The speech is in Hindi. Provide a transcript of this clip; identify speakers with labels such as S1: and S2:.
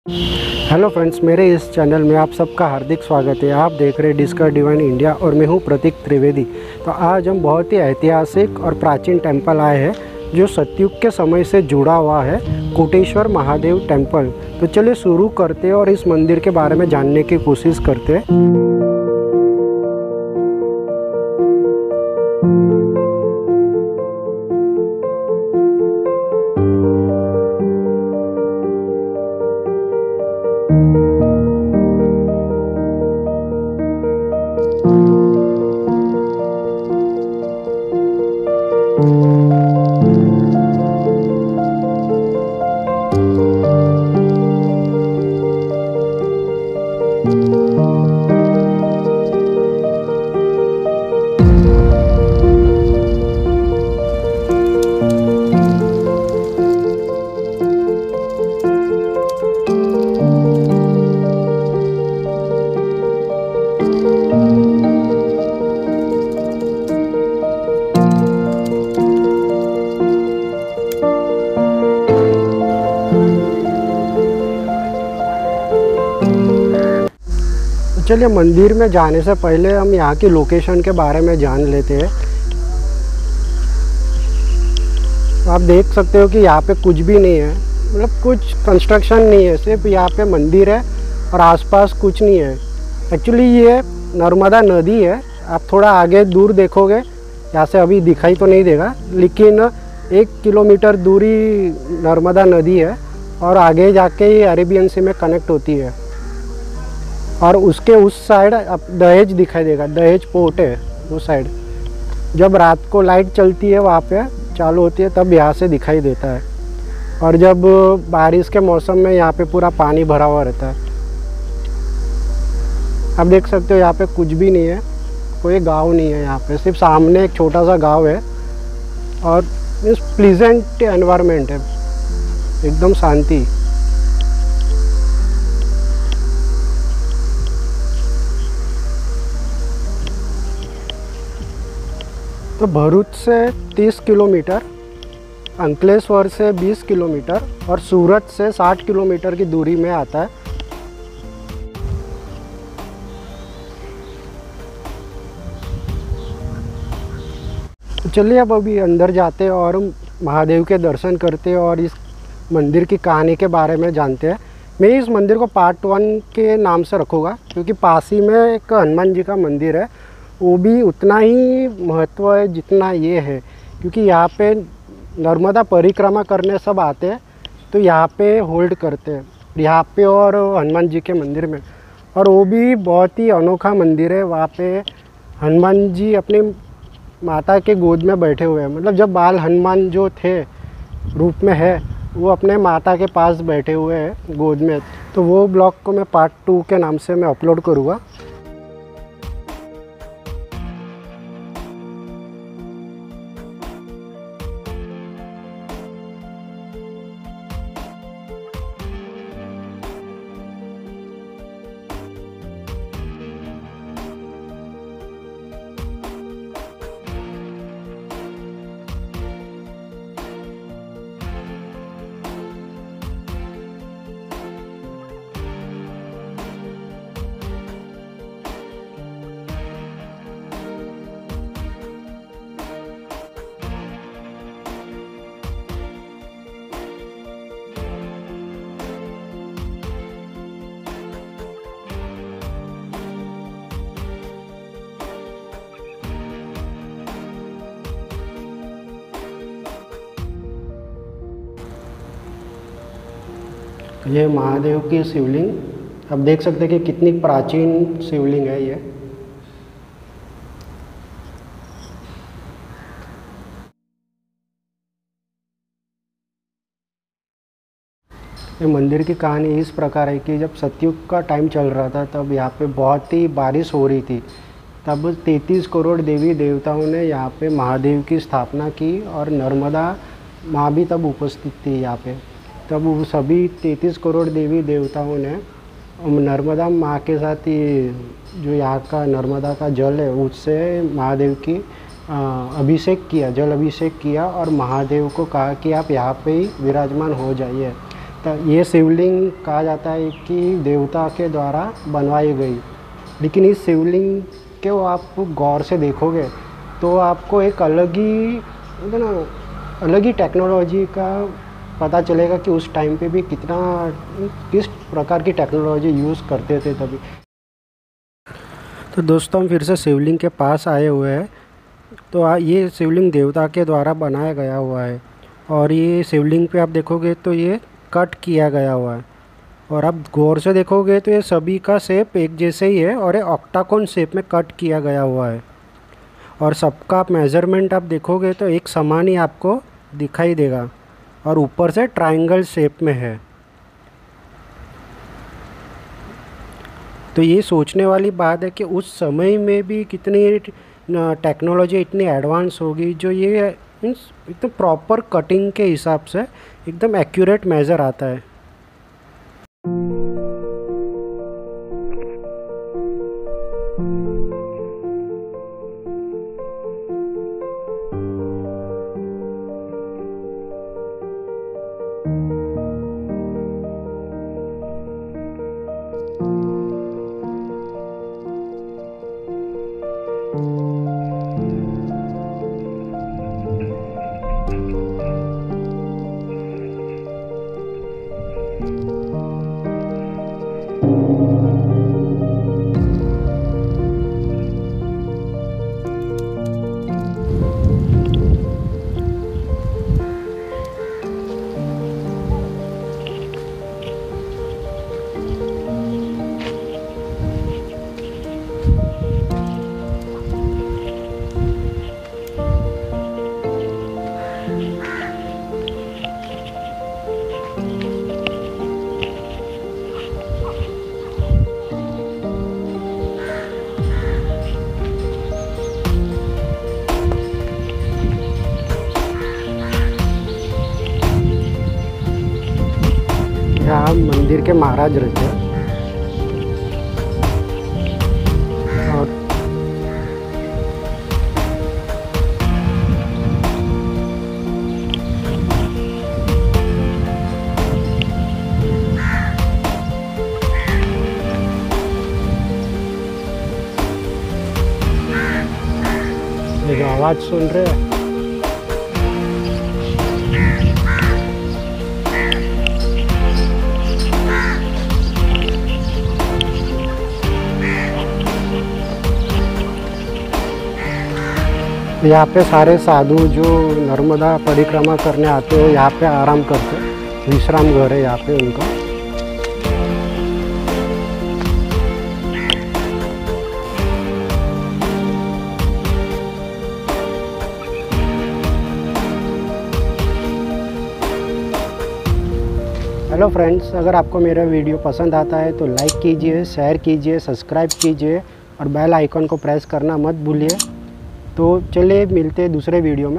S1: हेलो फ्रेंड्स, मेरे इस चैनल में आप सबका हार्दिक स्वागत है। आप देख रहे हैं डिस्कवर डिवाइन इंडिया और मैं हूं प्रतीक त्रिवेदी। तो आज हम बहुत ही ऐतिहासिक और प्राचीन टेंपल आए हैं जो सतयुग के समय से जुड़ा हुआ है, कोटेश्वर महादेव टेंपल। तो चलिए शुरू करते हैं और इस मंदिर के बारे में जानने की कोशिश करते हैं। चलिए मंदिर में जाने से पहले हम यहाँ की लोकेशन के बारे में जान लेते हैं। आप देख सकते हो कि यहाँ पे कुछ भी नहीं है, मतलब कुछ कंस्ट्रक्शन नहीं है, सिर्फ यहाँ पे मंदिर है और आसपास कुछ नहीं है। एक्चुअली ये नर्मदा नदी है। आप थोड़ा आगे दूर देखोगे, यहाँ से अभी दिखाई तो नहीं देगा, लेकिन 1 किलोमीटर दूरी नर्मदा नदी है और आगे जाके ये अरेबियन सी में कनेक्ट होती है। और उसके उस साइड अब दहेज दिखाई देगा, दहेज पोर्ट है उस साइड। जब रात को लाइट चलती है वहाँ पे चालू होती है, तब यहाँ से दिखाई देता है। और जब बारिश के मौसम में यहाँ पे पूरा पानी भरा हुआ रहता है। आप देख सकते हो यहाँ पे कुछ भी नहीं है, कोई गांव नहीं है यहाँ पे, सिर्फ सामने एक छोटा सा गांव है और मीन्स प्लीजेंट एनवायरनमेंट है, एकदम शांति। तो भरूच से 30 किलोमीटर, अंकलेश्वर से 20 किलोमीटर और सूरत से 60 किलोमीटर की दूरी में आता है। तो चलिए अब अभी अंदर जाते हैं और महादेव के दर्शन करते हैं और इस मंदिर की कहानी के बारे में जानते हैं। मैं इस मंदिर को पार्ट 1 के नाम से रखूँगा, क्योंकि पास ही में एक हनुमान जी का मंदिर है, वो भी उतना ही महत्व है जितना ये है, क्योंकि यहाँ पे नर्मदा परिक्रमा करने सब आते हैं, तो यहाँ पे होल्ड करते हैं यहाँ पे और हनुमान जी के मंदिर में। और वो भी बहुत ही अनोखा मंदिर है। वहाँ पे हनुमान जी अपनी माता के गोद में बैठे हुए हैं, मतलब जब बाल हनुमान जो थे रूप में है, वो अपने माता के पास बैठे हुए हैं गोद में। तो वो ब्लॉग को मैं पार्ट 2 के नाम से मैं अपलोड करूँगा। ये महादेव की शिवलिंग आप देख सकते हैं कि कितनी प्राचीन शिवलिंग है ये। मंदिर की कहानी इस प्रकार है कि जब सतयुग का टाइम चल रहा था, तब यहाँ पे बहुत ही बारिश हो रही थी। तब 33 करोड़ देवी देवताओं ने यहाँ पे महादेव की स्थापना की और नर्मदा माँ भी तब उपस्थित थी यहाँ पे। तब वो सभी 33 करोड़ देवी देवताओं ने नर्मदा माँ के साथ ही जो यहाँ का नर्मदा का जल है उससे महादेव की अभिषेक किया, जल अभिषेक किया और महादेव को कहा कि आप यहाँ पे ही विराजमान हो जाइए। ये शिवलिंग कहा जाता है कि देवता के द्वारा बनवाई गई, लेकिन इस शिवलिंग को आप गौर से देखोगे तो आपको एक अलग ही टेक्नोलॉजी का पता चलेगा कि उस टाइम पे भी किस प्रकार की टेक्नोलॉजी यूज़ करते थे तभी। तो दोस्तों हम फिर से शिवलिंग के पास आए हुए हैं। तो ये शिवलिंग देवता के द्वारा बनाया गया हुआ है और ये शिवलिंग पे आप देखोगे तो ये कट किया गया हुआ है और आप गौर से देखोगे तो ये सभी का शेप एक जैसे ही है और ये ऑक्टागोन शेप में कट किया गया हुआ है और सबका आप मेज़रमेंट आप देखोगे तो एक समान ही आपको दिखाई देगा और ऊपर से ट्रायंगल शेप में है। तो ये सोचने वाली बात है कि उस समय में भी कितनी टेक्नोलॉजी इतनी एडवांस होगी जो ये एकदम प्रॉपर कटिंग के हिसाब से एकदम एक्यूरेट मेज़र आता है। यहाँ मंदिर के महाराज रहते हैं और ये जो आवाज़ सुन रहे हैं यहाँ पे सारे साधु जो नर्मदा परिक्रमा करने आते हैं यहाँ पे आराम करते हैं, विश्राम घर है यहाँ पे उनका। हेलो फ्रेंड्स, अगर आपको मेरा वीडियो पसंद आता है तो लाइक कीजिए, शेयर कीजिए, सब्सक्राइब कीजिए और बेल आइकन को प्रेस करना मत भूलिए। तो चलिए मिलते हैं दूसरे वीडियो में।